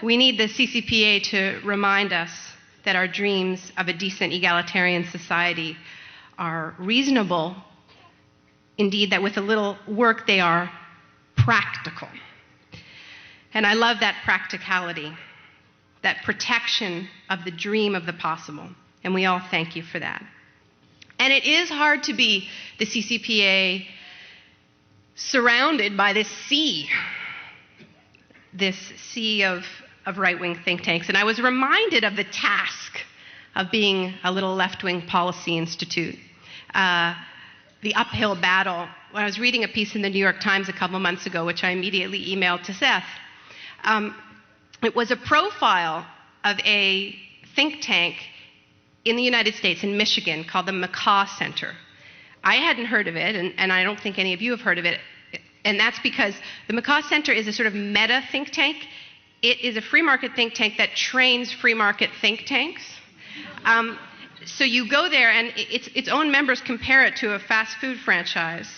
We need the CCPA to remind us that our dreams of a decent egalitarian society are reasonable, indeed that with a little work they are practical. And I love that practicality, that protection of the dream of the possible, and we all thank you for that. And it is hard to be the CCPA surrounded by this sea of right-wing think tanks. And I was reminded of the task of being a little left-wing policy institute, the uphill battle. When I was reading a piece in the New York Times a couple months ago, which I immediately emailed to Seth, it was a profile of a think tank in the United States, in Michigan, called the McCaw Center. I hadn't heard of it, and I don't think any of you have heard of it, and that's because the McCaw Center is a sort of meta think tank. It is a free market think tank that trains free market think tanks. So you go there, and its own members compare it to a fast food franchise.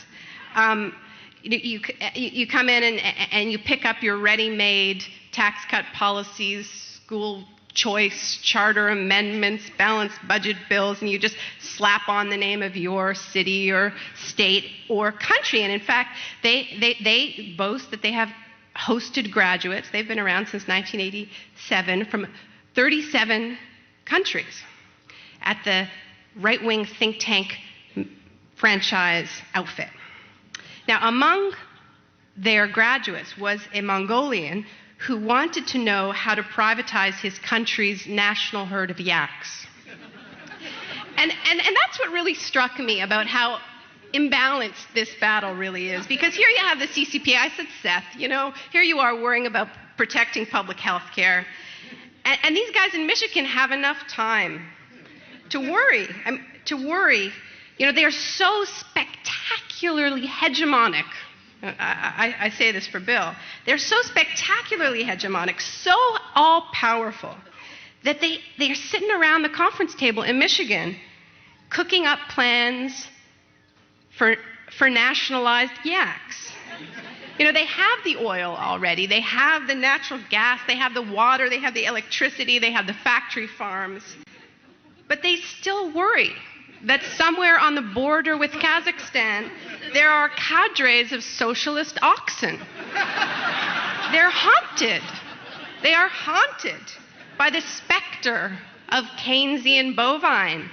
You come in and you pick up your ready-made tax cut policies, school choice, charter amendments, balanced budget bills, and you just slap on the name of your city or state or country. And in fact, they boast that they have hosted graduates. They've been around since 1987 from 37 countries at the right-wing think tank franchise outfit. Now, among their graduates was a Mongolian who wanted to know how to privatize his country's national herd of yaks. And that's what really struck me about how imbalanced this battle really is. Because here you have the CCP. I said, Seth, here you are worrying about protecting public health care. And these guys in Michigan have enough time to worry. They are so spectacularly hegemonic. I say this for Bill. They're so spectacularly hegemonic, so all-powerful, that they are sitting around the conference table in Michigan cooking up plans for nationalized yaks. They have the oil already. They have the natural gas. They have the water. They have the electricity. They have the factory farms. But they still worry that somewhere on the border with Kazakhstan, there are cadres of socialist oxen. They're haunted. They are haunted by the specter of Keynesian bovine.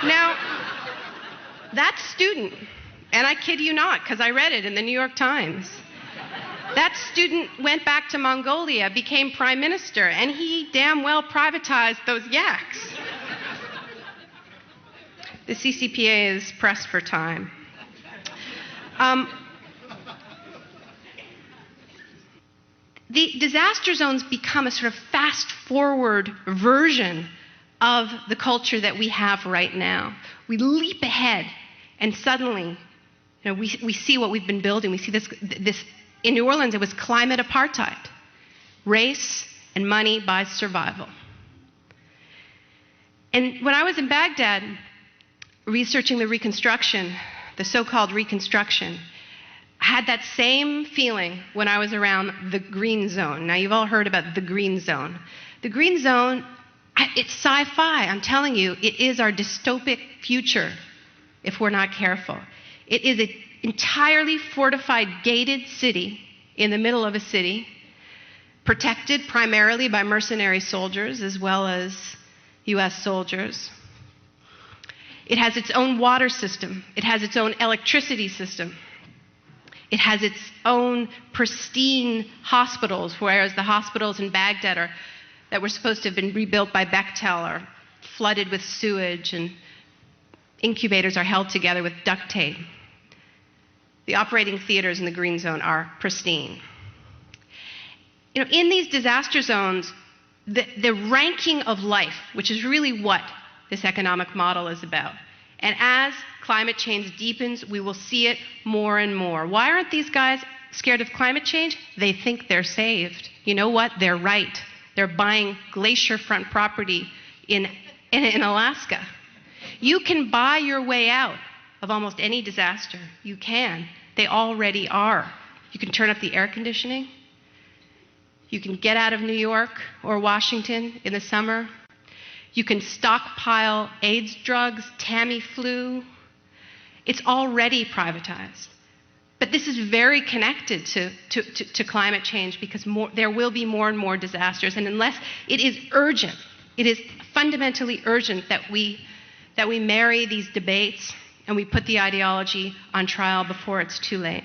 Now, that student, and I kid you not, because I read it in the New York Times, that student went back to Mongolia, became prime minister, and he damn well privatized those yaks. The CCPA is pressed for time. The disaster zones become a sort of fast-forward version of the culture that we have right now. We leap ahead, and suddenly, we see what we've been building. We see this in New Orleans. It was climate apartheid, race and money buys survival. And when I was in Baghdad, researching the Reconstruction, the so-called Reconstruction, I had that same feeling when I was around the Green Zone. Now, you've all heard about the Green Zone. The Green Zone, it's sci-fi. I'm telling you, it is our dystopic future if we're not careful. It is an entirely fortified, gated city in the middle of a city, protected primarily by mercenary soldiers as well as U.S. soldiers. It has its own water system. It has its own electricity system. It has its own pristine hospitals, whereas the hospitals in Baghdad that were supposed to have been rebuilt by Bechtel are flooded with sewage, and incubators are held together with duct tape. The operating theaters in the Green Zone are pristine. In these disaster zones, the ranking of life, which is really what this economic model is about. And as climate change deepens, we will see it more and more. Why aren't these guys scared of climate change? They think they're saved. You know what? They're right. They're buying glacier-front property in Alaska. You can buy your way out of almost any disaster. You can. They already are. You can turn up the air conditioning. You can get out of New York or Washington in the summer. You can stockpile AIDS drugs, Tamiflu. It's already privatized. But this is very connected to climate change because there will be more and more disasters. And unless it is urgent, it is fundamentally urgent that we marry these debates and we put the ideology on trial before it's too late.